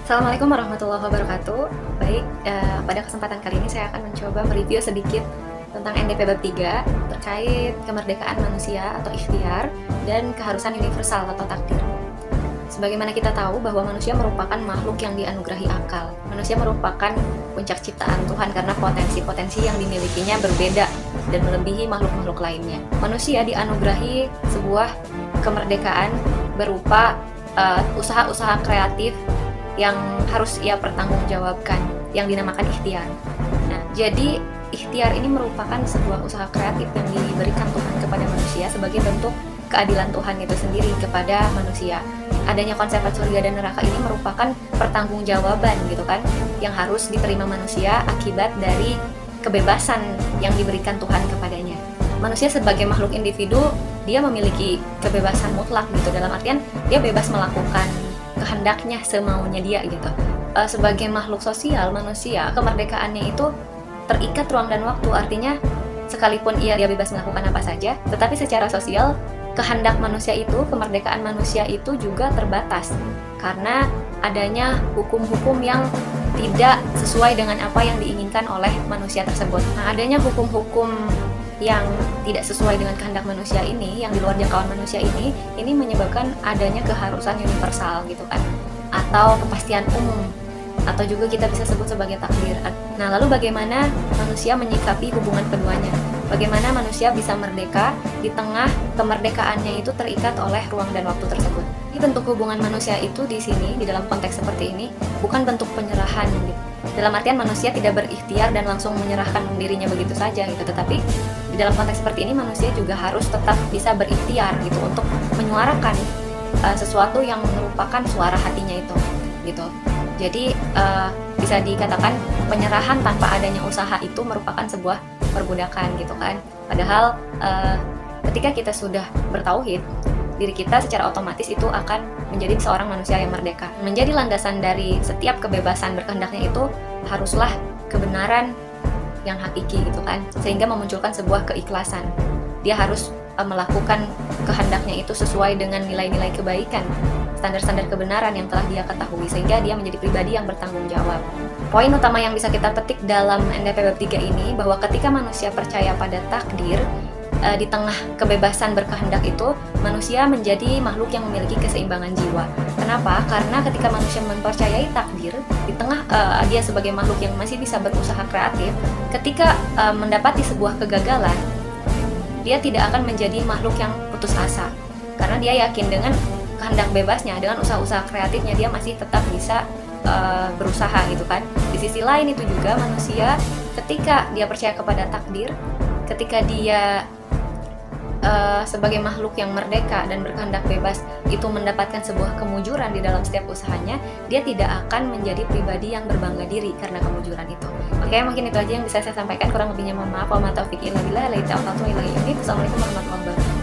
Assalamualaikum warahmatullahi wabarakatuh. Baik, pada kesempatan kali ini saya akan mencoba mereview sedikit tentang NDP bab 3 terkait kemerdekaan manusia atau ikhtiar dan keharusan universal atau takdir. Sebagaimana kita tahu bahwa manusia merupakan makhluk yang dianugerahi akal. Manusia merupakan puncak ciptaan Tuhan karena potensi-potensi yang dimilikinya berbeda dan melebihi makhluk-makhluk lainnya. Manusia dianugerahi sebuah kemerdekaan berupa usaha-usaha kreatif yang harus ia pertanggungjawabkan, yang dinamakan ikhtiar. Nah, jadi ikhtiar ini merupakan sebuah usaha kreatif yang diberikan Tuhan kepada manusia sebagai bentuk keadilan Tuhan itu sendiri kepada manusia. Adanya konsep surga dan neraka ini merupakan pertanggungjawaban gitu kan, yang harus diterima manusia akibat dari kebebasan yang diberikan Tuhan kepadanya. Manusia sebagai makhluk individu, dia memiliki kebebasan mutlak gitu, dalam artian dia bebas melakukan kehendaknya semaunya dia gitu. Sebagai makhluk sosial, manusia kemerdekaannya itu terikat ruang dan waktu, artinya sekalipun ia bebas melakukan apa saja, tetapi secara sosial kehendak manusia itu, kemerdekaan manusia itu juga terbatas karena adanya hukum-hukum yang tidak sesuai dengan apa yang diinginkan oleh manusia tersebut. Nah, adanya hukum-hukum yang tidak sesuai dengan kehendak manusia ini, yang di luar jangkauan manusia ini menyebabkan adanya keharusan universal gitu kan, atau kepastian umum, atau juga kita bisa sebut sebagai takdir. Nah, lalu bagaimana manusia menyikapi hubungan keduanya? Bagaimana manusia bisa merdeka di tengah kemerdekaannya itu terikat oleh ruang dan waktu tersebut? Ini bentuk hubungan manusia itu di sini, di dalam konteks seperti ini, bukan bentuk penyerahan gitu. Dalam artian manusia tidak berikhtiar dan langsung menyerahkan dirinya begitu saja gitu, tetapi di dalam konteks seperti ini manusia juga harus tetap bisa berikhtiar gitu untuk menyuarakan sesuatu yang merupakan suara hatinya itu gitu. Jadi bisa dikatakan penyerahan tanpa adanya usaha itu merupakan sebuah perbudakan gitu kan. Padahal ketika kita sudah bertauhid, diri kita secara otomatis itu akan menjadi seorang manusia yang merdeka. Menjadi landasan dari setiap kebebasan berkehendaknya itu haruslah kebenaran yang hakiki gitu kan, sehingga memunculkan sebuah keikhlasan. Dia harus melakukan kehendaknya itu sesuai dengan nilai-nilai kebaikan, standar-standar kebenaran yang telah dia ketahui, sehingga dia menjadi pribadi yang bertanggung jawab. Poin utama yang bisa kita petik dalam NDP bab 3 ini, bahwa ketika manusia percaya pada takdir, di tengah kebebasan berkehendak itu, manusia menjadi makhluk yang memiliki keseimbangan jiwa. Kenapa? Karena ketika manusia mempercayai takdir, di tengah dia sebagai makhluk yang masih bisa berusaha kreatif, ketika mendapati sebuah kegagalan, dia tidak akan menjadi makhluk yang putus asa. Karena dia yakin dengan kehendak bebasnya, dengan usaha-usaha kreatifnya, dia masih tetap bisa berusaha gitu kan. Di sisi lain itu juga manusia ketika dia percaya kepada takdir, ketika dia sebagai makhluk yang merdeka dan berkehendak bebas itu mendapatkan sebuah kemujuran di dalam setiap usahanya, dia tidak akan menjadi pribadi yang berbangga diri karena kemujuran itu. Oke, mungkin itu aja yang bisa saya sampaikan, kurang lebihnya mohon maaf. Wa ma taufiq illa billah. Assalamualaikum warahmatullahi wabarakatuh.